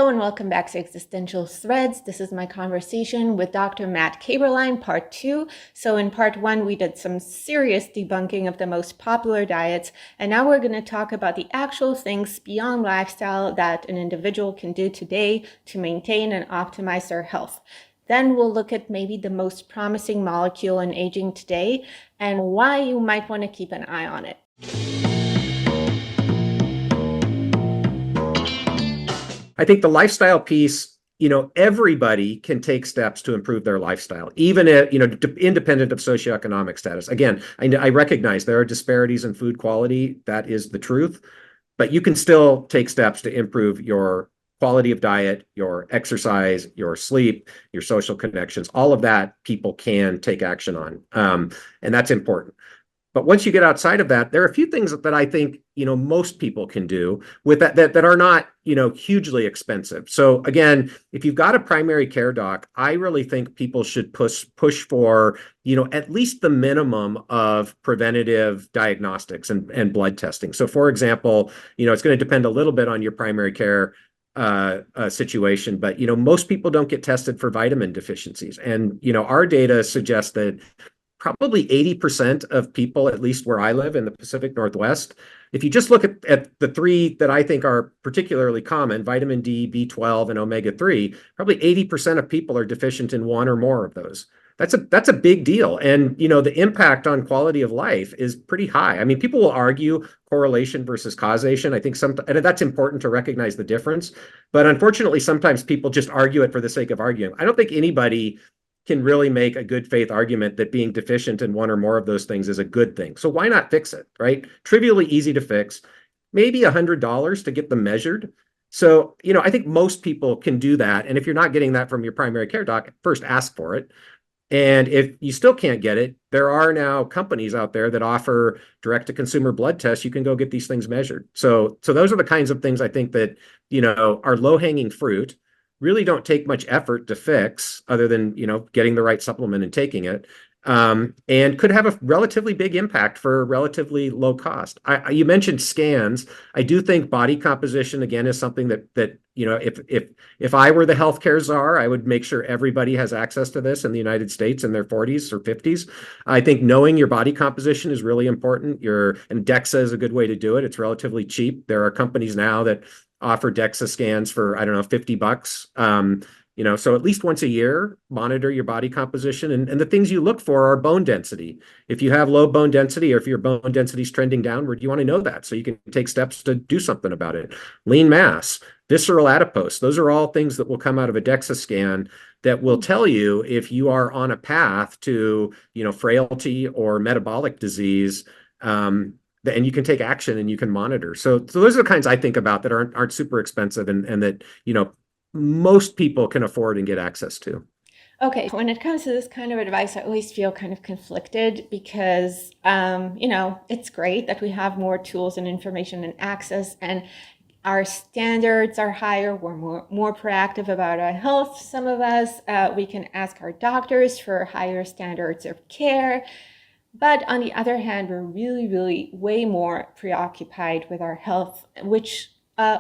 Hello and welcome back to Existential Threads. This is my conversation with Dr. Matt Kaberlein, part two. So in part one, we did some serious debunking of the most popular diets, and now we're going to talk about the actual things beyond lifestyle that an individual can do today to maintain and optimize their health. Then we'll look at maybe the most promising molecule in aging today and why you might want to keep an eye on it. I think the lifestyle piece, everybody can take steps to improve their lifestyle, even if, independent of socioeconomic status. Again, I recognize there are disparities in food quality. That is the truth. But you can still take steps to improve your quality of diet, your exercise, your sleep, your social connections. All of that people can take action on. And that's important. But once you get outside of that, there are a few things that I think, most people can do with that are not, hugely expensive. So again, if you've got a primary care doc, I really think people should push for, at least the minimum of preventative diagnostics and blood testing. So for example, it's going to depend a little bit on your primary care situation, but most people don't get tested for vitamin deficiencies. And our data suggests that probably 80% of people, at least where I live in the Pacific Northwest, if you just look at the three that I think are particularly common, vitamin D, B12, and omega-3, probably 80% of people are deficient in one or more of those. That's a big deal. And, the impact on quality of life is pretty high. I mean, people will argue correlation versus causation. I think and that's important to recognize the difference. But unfortunately, sometimes people just argue it for the sake of arguing. I don't think anybody can really make a good faith argument that being deficient in one or more of those things is a good thing. So why not fix it, right? Trivially easy to fix, maybe $100 to get them measured. So, I think most people can do that. And if you're not getting that from your primary care doc, first ask for it. And if you still can't get it, there are now companies out there that offer direct-to-consumer blood tests. You can go get these things measured. So those are the kinds of things I think that, are low-hanging fruit, really don't take much effort to fix other than, getting the right supplement and taking it, and could have a relatively big impact for relatively low cost. You mentioned scans. I do think body composition, again, is something that if I were the healthcare czar, I would make sure everybody has access to this in the United States in their 40s or 50s. I think knowing your body composition is really important. And DEXA is a good way to do it. It's relatively cheap. There are companies now that offer DEXA scans for, I don't know, $50. So at least once a year, monitor your body composition. And the things you look for are bone density. If you have low bone density or if your bone density is trending downward, you want to know that so you can take steps to do something about it. Lean mass, visceral adipose, those are all things that will come out of a DEXA scan that will tell you if you are on a path to, frailty or metabolic disease. And you can take action and you can monitor. So those are the kinds I think about that aren't super expensive and that, most people can afford and get access to. Okay, when it comes to this kind of advice, I always feel kind of conflicted because, it's great that we have more tools and information and access, and our standards are higher. We're more proactive about our health. Some of us, we can ask our doctors for higher standards of care. But on the other hand, we're really, really way more preoccupied with our health, which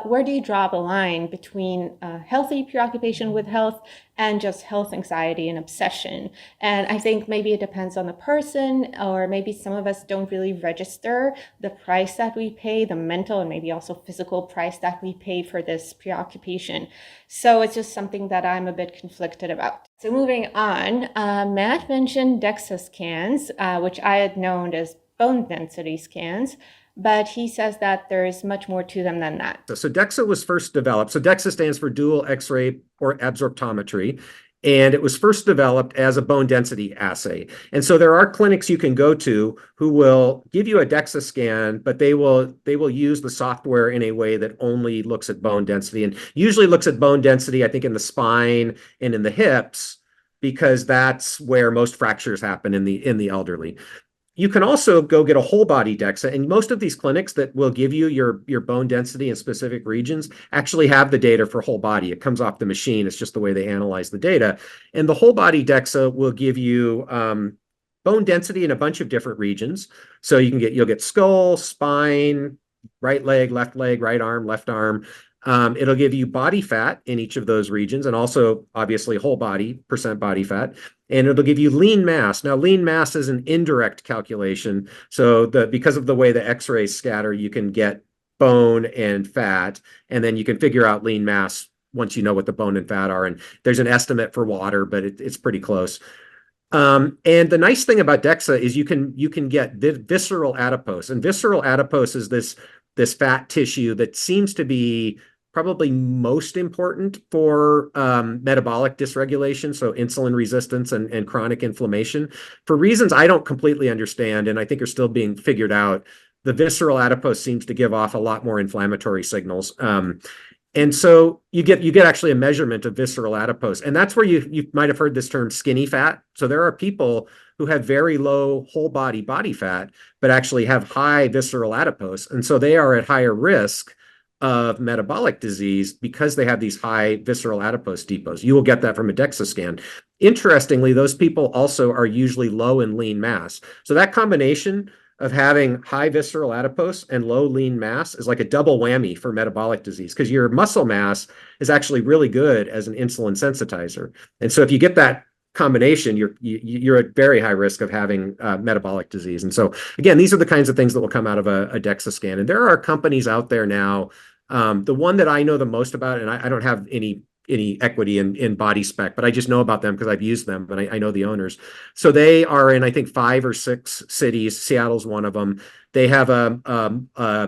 where do you draw the line between healthy preoccupation with health and just health anxiety and obsession? And I think maybe it depends on the person, or maybe some of us don't really register the price that we pay, the mental and maybe also physical price that we pay for this preoccupation. So it's just something that I'm a bit conflicted about. So moving on, Matt mentioned DEXA scans, which I had known as bone density scans. But he says that there is much more to them than that. So DEXA was first developed. So DEXA stands for dual X-ray or absorptometry. And it was first developed as a bone density assay. And so there are clinics you can go to who will give you a DEXA scan, but they will use the software in a way that only looks at bone density and usually looks at bone density, I think, in the spine and in the hips, because that's where most fractures happen in the elderly. You can also go get a whole body DEXA, and most of these clinics that will give you your bone density in specific regions actually have the data for whole body. It comes off the machine. It's just the way they analyze the data. And the whole body DEXA will give you bone density in a bunch of different regions. So you'll get skull, spine, right leg, right arm, left arm. It'll give you body fat in each of those regions, and also obviously whole body, percent body fat. And it'll give you lean mass. Now, lean mass is an indirect calculation. So because of the way the X-rays scatter, you can get bone and fat, and then you can figure out lean mass once you know what the bone and fat are. And there's an estimate for water, but it's pretty close. And the nice thing about DEXA is you can get visceral adipose, and visceral adipose is this fat tissue that seems to be probably most important for metabolic dysregulation, so insulin resistance and chronic inflammation. For reasons I don't completely understand, and I think are still being figured out, the visceral adipose seems to give off a lot more inflammatory signals. And so you get actually a measurement of visceral adipose. And that's where you might have heard this term skinny fat. So there are people who have very low whole body fat, but actually have high visceral adipose. And so they are at higher risk of metabolic disease because they have these high visceral adipose depots. You will get that from a DEXA scan. Interestingly, those people also are usually low in lean mass. So that combination of having high visceral adipose and low lean mass is like a double whammy for metabolic disease, because your muscle mass is actually really good as an insulin sensitizer. And so if you get that combination, you're at very high risk of having metabolic disease. And so again, these are the kinds of things that will come out of a DEXA scan. And there are companies out there now. The one that I know the most about, and I don't have any equity in Body Spec, but I just know about them because I've used them, and I know the owners. So they are in, I think, 5 or 6 cities. Seattle's one of them. They have a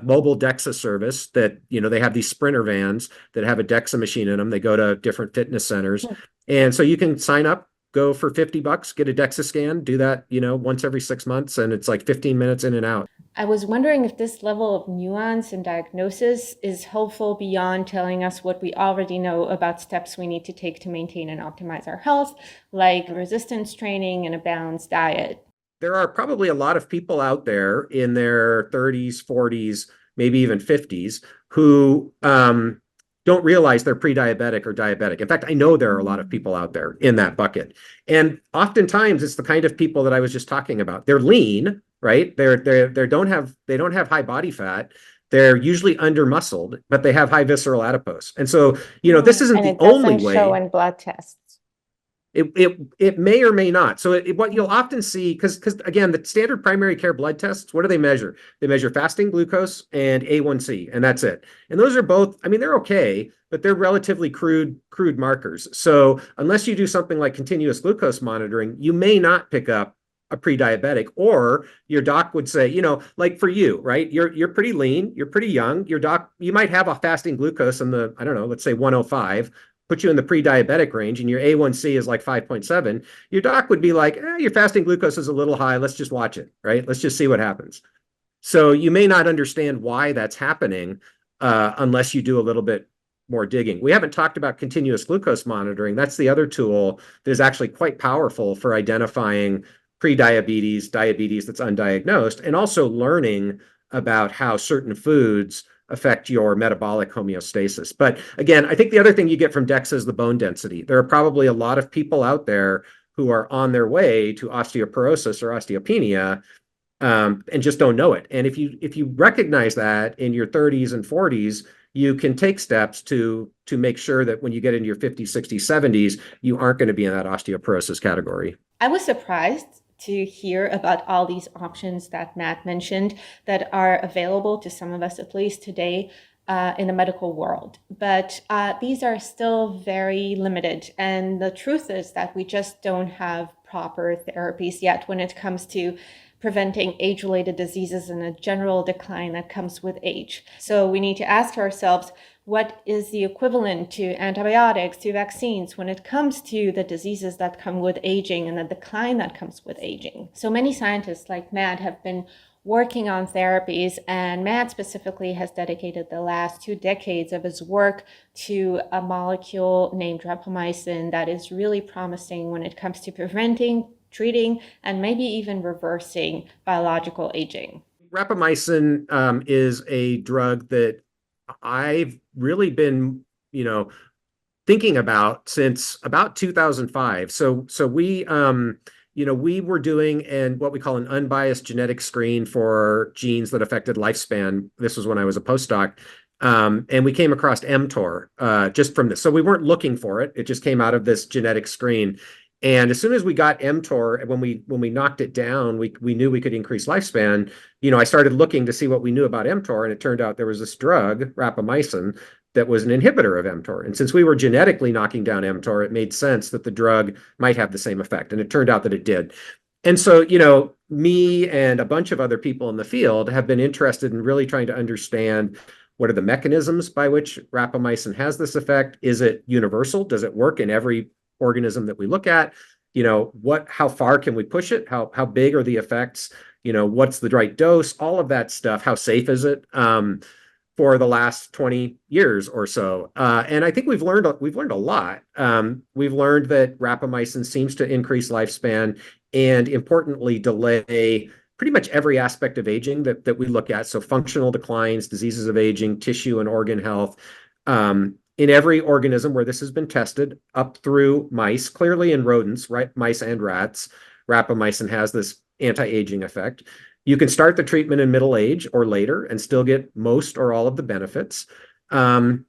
mobile DEXA service that, they have these Sprinter vans that have a DEXA machine in them. They go to different fitness centers. And so you can sign up, go for $50, get a DEXA scan, do that, once every 6 months, and it's like 15 minutes in and out. I was wondering if this level of nuance and diagnosis is helpful beyond telling us what we already know about steps we need to take to maintain and optimize our health, like resistance training and a balanced diet. There are probably a lot of people out there in their 30s, 40s, maybe even 50s who don't realize they're pre-diabetic or diabetic. In fact, I know there are a lot of people out there in that bucket. And oftentimes it's the kind of people that I was just talking about. They're lean, right? They don't have high body fat. They're usually under-muscled, but they have high visceral adipose. And so, this isn't the only way. And it doesn't show in blood tests. It may or may not. So what you'll often see, because again, the standard primary care blood tests, what do they measure? They measure fasting glucose and A1C, and that's it. And those are both, they're okay, but they're relatively crude markers. So unless you do something like continuous glucose monitoring, you may not pick up a pre-diabetic, or your doc would say, like for you, right? You're pretty lean, you're pretty young. Your doc, you might have a fasting glucose in the, I don't know, let's say 105. Put you in the pre-diabetic range, and your A1C is like 5.7, your doc would be like, your fasting glucose is a little high. Let's just watch it, right? Let's just see what happens. So you may not understand why that's happening unless you do a little bit more digging. We haven't talked about continuous glucose monitoring. That's the other tool that is actually quite powerful for identifying pre-diabetes, diabetes that's undiagnosed, and also learning about how certain foods affect your metabolic homeostasis. But again, I think the other thing you get from DEXA is the bone density. There are probably a lot of people out there who are on their way to osteoporosis or osteopenia and just don't know it. And if you recognize that in your 30s and 40s, you can take steps to make sure that when you get into your 50s, 60s, 70s, you aren't going to be in that osteoporosis category. I was surprised to hear about all these options that Matt mentioned that are available to some of us, at least today, in the medical world. But these are still very limited. And the truth is that we just don't have proper therapies yet when it comes to preventing age-related diseases and a general decline that comes with age. So we need to ask ourselves, what is the equivalent to antibiotics, to vaccines, when it comes to the diseases that come with aging and the decline that comes with aging? So many scientists like Matt have been working on therapies, and Matt specifically has dedicated the last 2 decades of his work to a molecule named rapamycin that is really promising when it comes to preventing, treating, and maybe even reversing biological aging. Rapamycin is a drug that I've really been, thinking about since about 2005. So we, we were doing what we call an unbiased genetic screen for genes that affected lifespan. This was when I was a postdoc. And we came across mTOR just from this. So we weren't looking for it. It just came out of this genetic screen. And as soon as we got mTOR, when we knocked it down, we knew we could increase lifespan. I started looking to see what we knew about mTOR, and it turned out there was this drug, rapamycin, that was an inhibitor of mTOR. And since we were genetically knocking down mTOR, it made sense that the drug might have the same effect. And it turned out that it did. And so, me and a bunch of other people in the field have been interested in really trying to understand what are the mechanisms by which rapamycin has this effect? Is it universal? Does it work in every organism that we look at? How far can we push it? How big are the effects? What's the right dose? All of that stuff. How safe is it? For the last 20 years or so. And I think we've learned a lot. We've learned that rapamycin seems to increase lifespan and importantly delay pretty much every aspect of aging that we look at. So functional declines, diseases of aging, tissue and organ health. In every organism where this has been tested up through mice, clearly in rodents, right? Mice and rats, rapamycin has this anti-aging effect. You can start the treatment in middle age or later and still get most or all of the benefits. And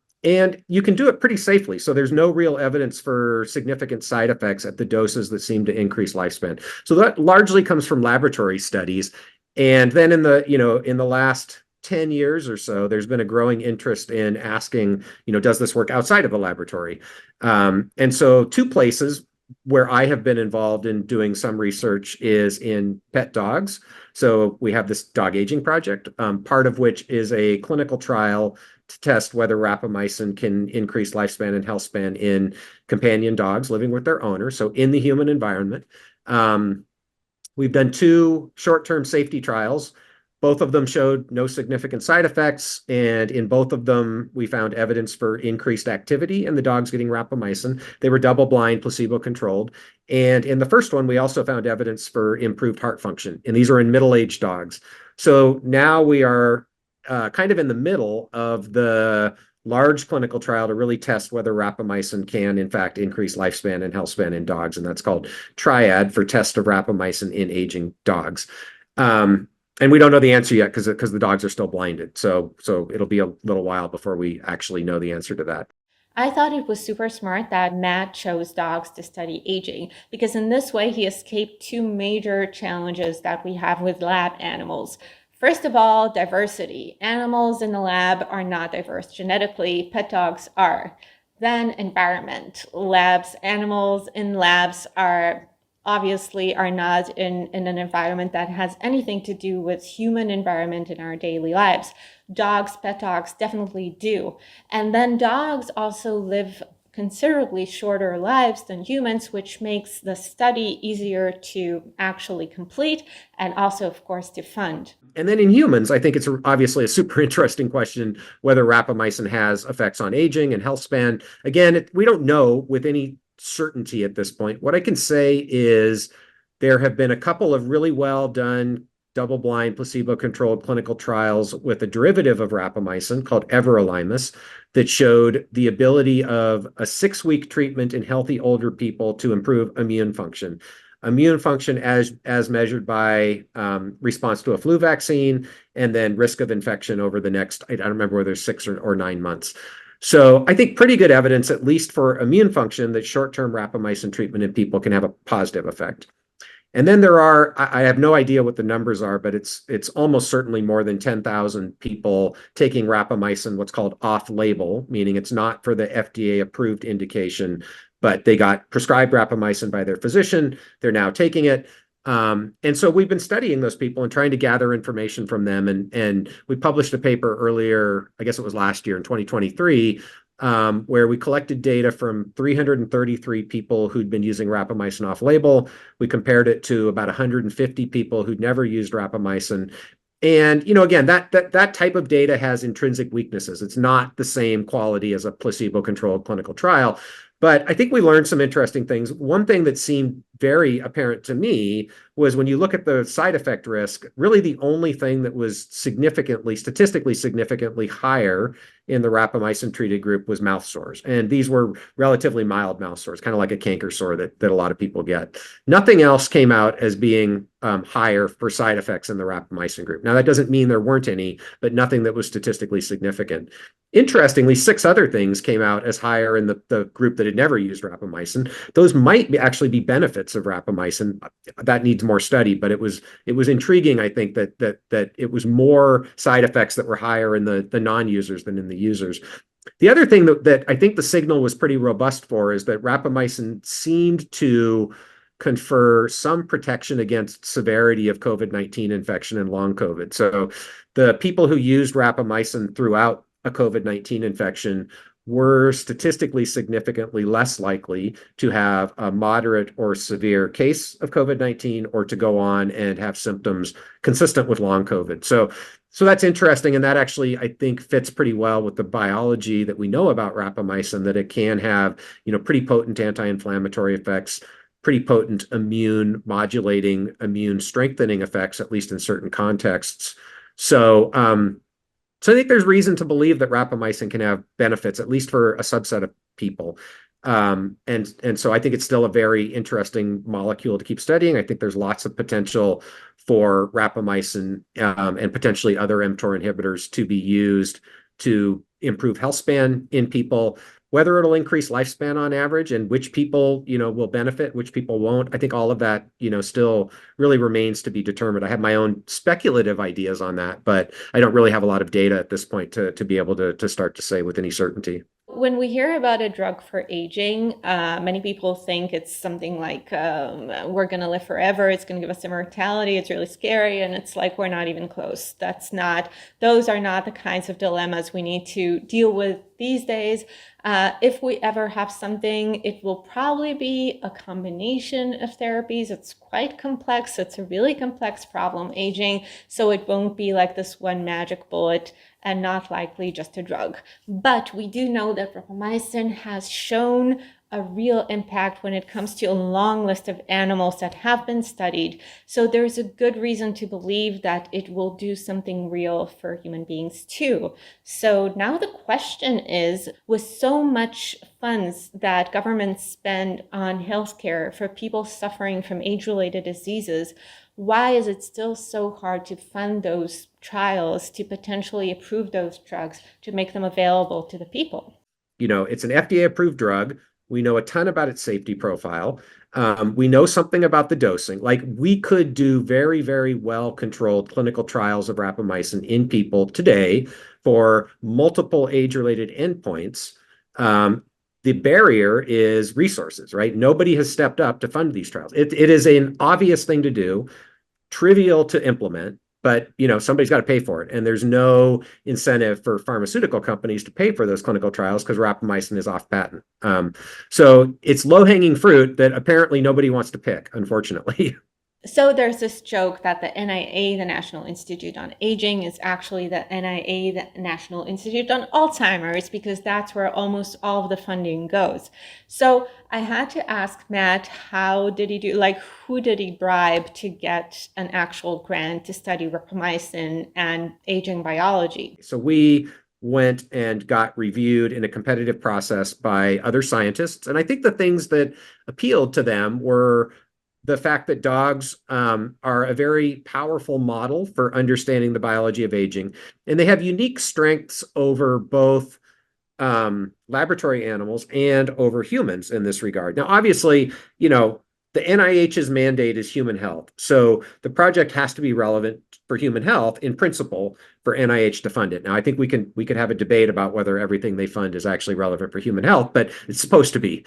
you can do it pretty safely. So there's no real evidence for significant side effects at the doses that seem to increase lifespan. So that largely comes from laboratory studies. And then in the last 10 years or so, there's been a growing interest in asking, does this work outside of a laboratory? And so two places where I have been involved in doing some research is in pet dogs. So we have this dog aging project, part of which is a clinical trial to test whether rapamycin can increase lifespan and health span in companion dogs living with their owner, so in the human environment. We've done 2 short-term safety trials. Both of them showed no significant side effects, and in both of them, we found evidence for increased activity in the dogs getting rapamycin. They were double-blind, placebo-controlled. And in the first one, we also found evidence for improved heart function, and these are in middle-aged dogs. So now we are kind of in the middle of the large clinical trial to really test whether rapamycin can, in fact, increase lifespan and health span in dogs, and that's called TRIAD, for test of rapamycin in aging dogs. And we don't know the answer yet because the dogs are still blinded. So it'll be a little while before we actually know the answer to that. I thought it was super smart that Matt chose dogs to study aging because in this way he escaped 2 major challenges that we have with lab animals. First of all, diversity. Animals in the lab are not diverse genetically, pet dogs are. Then environment. Animals in labs obviously are not in an environment that has anything to do with human environment in our daily lives. Pet dogs definitely do. And then dogs also live considerably shorter lives than humans, which makes the study easier to actually complete and also, of course, to fund. And then in humans, I think it's obviously a super interesting question whether rapamycin has effects on aging and health span. Again, we don't know with any certainty at this point. What I can say is there have been a couple of really well done double-blind placebo-controlled clinical trials with a derivative of rapamycin called everolimus that showed the ability of a 6-week treatment in healthy older people to improve immune function. Immune function as measured by response to a flu vaccine and then risk of infection over the next, I don't remember whether it's 6 or 9 months. So I think pretty good evidence, at least for immune function, that short-term rapamycin treatment in people can have a positive effect. And then I have no idea what the numbers are, but it's almost certainly more than 10,000 people taking rapamycin, what's called off-label, meaning it's not for the FDA-approved indication, but they got prescribed rapamycin by their physician. They're now taking it. And so we've been studying those people and trying to gather information from them. And we published a paper earlier, I guess it was last year in 2023, where we collected data from 333 people who'd been using rapamycin off-label. We compared it to about 150 people who'd never used rapamycin. And, again, that type of data has intrinsic weaknesses. It's not the same quality as a placebo-controlled clinical trial. But I think we learned some interesting things. One thing that seemed very apparent to me was when you look at the side effect risk, really the only thing that was statistically significantly higher in the rapamycin treated group was mouth sores. And these were relatively mild mouth sores, kind of like a canker sore that a lot of people get. Nothing else came out as being higher for side effects in the rapamycin group. Now, that doesn't mean there weren't any, but nothing that was statistically significant. Interestingly, 6 other things came out as higher in the group that had never used rapamycin. Those might actually be benefits of rapamycin. That needs more study, but it was intriguing, I think, that it was more side effects that were higher in the non-users than in the users. The other thing that I think the signal was pretty robust for is that rapamycin seemed to confer some protection against severity of COVID-19 infection and long COVID. So the people who used rapamycin throughout a COVID-19 infection were statistically significantly less likely to have a moderate or severe case of COVID-19 or to go on and have symptoms consistent with long COVID. So that's interesting, and that actually, I think, fits pretty well with the biology that we know about rapamycin, that it can have, pretty potent anti-inflammatory effects, pretty potent immune modulating, immune strengthening effects, at least in certain contexts. So I think there's reason to believe that rapamycin can have benefits, at least for a subset of people. And so I think it's still a very interesting molecule to keep studying. I think there's lots of potential for rapamycin and potentially other mTOR inhibitors to be used to improve health span in people. Whether it'll increase lifespan on average and which people, will benefit, which people won't, I think all of that, still really remains to be determined. I have my own speculative ideas on that, but I don't really have a lot of data at this point to be able to start to say with any certainty. When we hear about a drug for aging, many people think it's something like we're going to live forever. It's going to give us immortality. It's really scary. And it's like we're not even close. Those are not the kinds of dilemmas we need to deal with these days. If we ever have something, it will probably be a combination of therapies. It's quite complex. It's a really complex problem, aging. So it won't be like this one magic bullet and not likely just a drug. But we do know that rapamycin has shown a real impact when it comes to a long list of animals that have been studied. So there's a good reason to believe that it will do something real for human beings too. So now the question is, with so much funds that governments spend on healthcare for people suffering from age-related diseases, why is it still so hard to fund those trials, to potentially approve those drugs, to make them available to the people? It's an FDA-approved drug. We know a ton about its safety profile. We know something about the dosing. Like, we could do very, very well-controlled clinical trials of rapamycin in people today for multiple age-related endpoints. The barrier is resources, right? Nobody has stepped up to fund these trials. It is an obvious thing to do, trivial to implement, but somebody's got to pay for it, and there's no incentive for pharmaceutical companies to pay for those clinical trials because rapamycin is off patent. So it's low-hanging fruit that apparently nobody wants to pick, unfortunately. So there's this joke that the NIA, the National Institute on Aging, is actually the NIA, the National Institute on Alzheimer's, because that's where almost all of the funding goes. So I had to ask Matt, how did he do, who did he bribe to get an actual grant to study rapamycin and aging biology? So we went and got reviewed in a competitive process by other scientists. And I think the things that appealed to them were the fact that dogs are a very powerful model for understanding the biology of aging, and they have unique strengths over both laboratory animals and over humans in this regard. Now, obviously, the NIH's mandate is human health, so the project has to be relevant for human health in principle for NIH to fund it. Now, I think we could have a debate about whether everything they fund is actually relevant for human health, but it's supposed to be.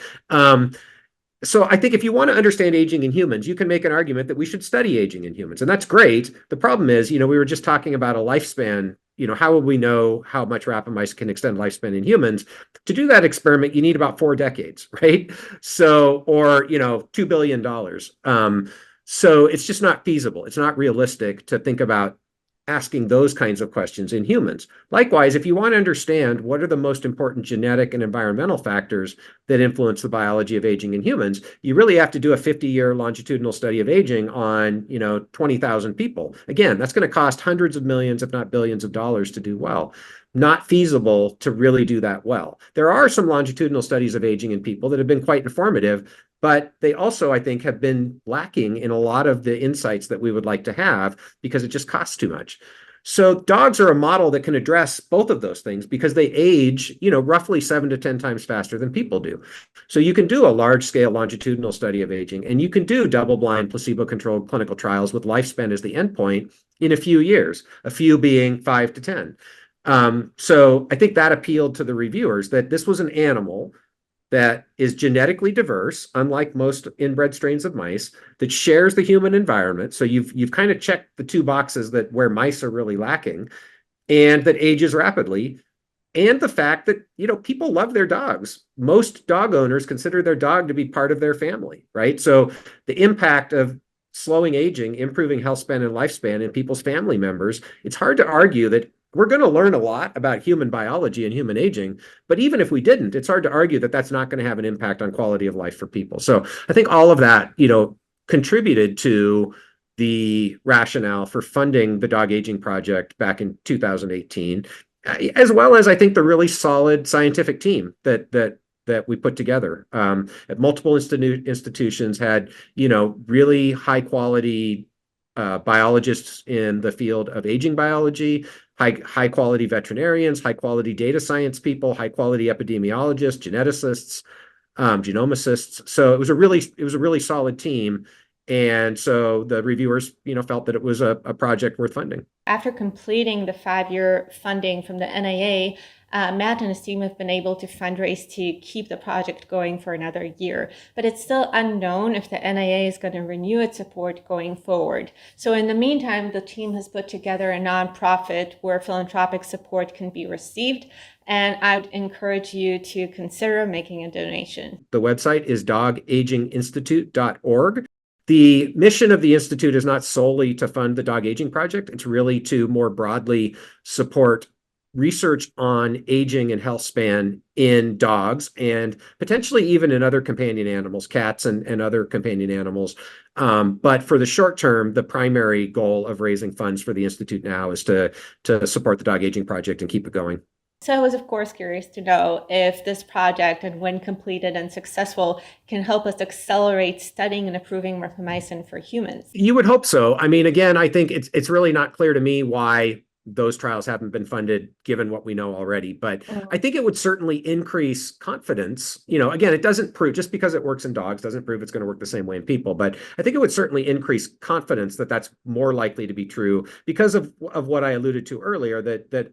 So I think if you want to understand aging in humans, you can make an argument that we should study aging in humans, and that's great. The problem is, we were just talking about a lifespan. How would we know how much rapamycin can extend lifespan in humans? To do that experiment, you need about 4 decades, right? So, or, $2 billion. So it's just not feasible. It's not realistic to think about asking those kinds of questions in humans. Likewise, if you want to understand what are the most important genetic and environmental factors that influence the biology of aging in humans, you really have to do a 50-year longitudinal study of aging on, 20,000 people. Again, that's going to cost hundreds of millions, if not billions of dollars to do well. Not feasible to really do that well. There are some longitudinal studies of aging in people that have been quite informative, but they also, I think, have been lacking in a lot of the insights that we would like to have because it just costs too much. So dogs are a model that can address both of those things because they age, roughly 7 to 10 times faster than people do. So you can do a large scale longitudinal study of aging, and you can do double blind placebo controlled clinical trials with lifespan as the endpoint in a few years, a few being 5 to 10. So I think that appealed to the reviewers that this was an animal that is genetically diverse, unlike most inbred strains of mice, that shares the human environment. So you've kind of checked the two boxes that where mice are really lacking, and that ages rapidly. And the fact that, people love their dogs. Most dog owners consider their dog to be part of their family, right? So the impact of slowing aging, improving health span and lifespan in people's family members, it's hard to argue that we're going to learn a lot about human biology and human aging. But even if we didn't, it's hard to argue that that's not going to have an impact on quality of life for people. So I think all of that, contributed to the rationale for funding the Dog Aging Project back in 2018, as well as I think the really solid scientific team that we put together at multiple institutions, had really high quality biologists in the field of aging biology, high quality veterinarians, high quality data science people, high quality epidemiologists, geneticists, genomicists. So it was a really solid team. And so the reviewers, felt that it was a project worth funding. After completing the 5-year funding from the NIA, Matt and his team have been able to fundraise to keep the project going for another year, but it's still unknown if the NIA is going to renew its support going forward. So in the meantime, the team has put together a nonprofit where philanthropic support can be received, and I would encourage you to consider making a donation. The website is dogaginginstitute.org. The mission of the Institute is not solely to fund the Dog Aging Project. It's really to more broadly support research on aging and health span in dogs and potentially even in other companion animals, cats and other companion animals. But for the short term, the primary goal of raising funds for the Institute now is to support the Dog Aging Project and keep it going. So I was, of course, curious to know if this project, and when completed and successful, can help us accelerate studying and approving rapamycin for humans. You would hope so. I mean, again, I think it's really not clear to me why those trials haven't been funded given what we know already. But I think it would certainly increase confidence. Again, it doesn't prove, just because it works in dogs doesn't prove it's going to work the same way in people. But I think it would certainly increase confidence that that's more likely to be true because of what I alluded to earlier, that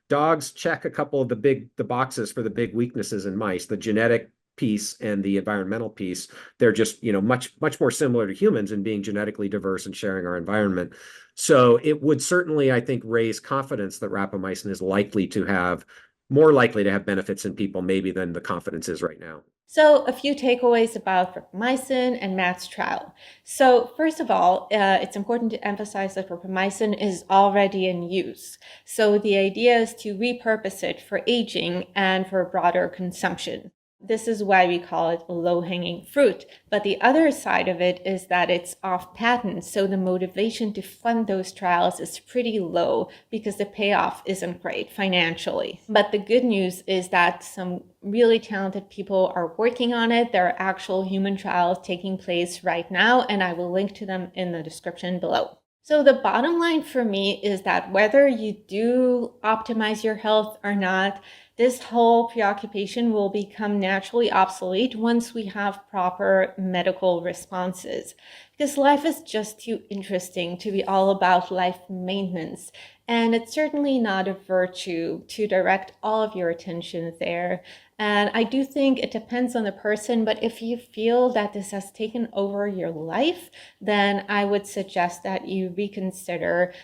dogs check a couple of the boxes for the big weaknesses in mice, the genetic piece and the environmental piece. They're just, much more similar to humans in being genetically diverse and sharing our environment. So it would certainly, I think, raise confidence that rapamycin is more likely to have benefits in people maybe than the confidence is right now. So a few takeaways about rapamycin and Matt's trial. So first of all, it's important to emphasize that rapamycin is already in use. So the idea is to repurpose it for aging and for broader consumption. This is why we call it low-hanging fruit. But the other side of it is that it's off patent, so the motivation to fund those trials is pretty low because the payoff isn't great financially. But the good news is that some really talented people are working on it. There are actual human trials taking place right now, and I will link to them in the description below. So the bottom line for me is that whether you do optimize your health or not, this whole preoccupation will become naturally obsolete once we have proper medical responses. Because life is just too interesting to be all about life maintenance. And it's certainly not a virtue to direct all of your attention there. And I do think it depends on the person, but if you feel that this has taken over your life, then I would suggest that you reconsider,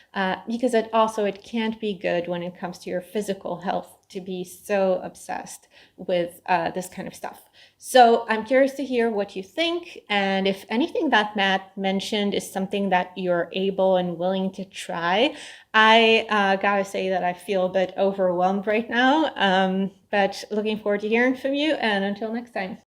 because it can't be good when it comes to your physical health to be so obsessed with this kind of stuff. So I'm curious to hear what you think, and if anything that Matt mentioned is something that you're able and willing to try. I gotta say that I feel a bit overwhelmed right now, but looking forward to hearing from you, and until next time.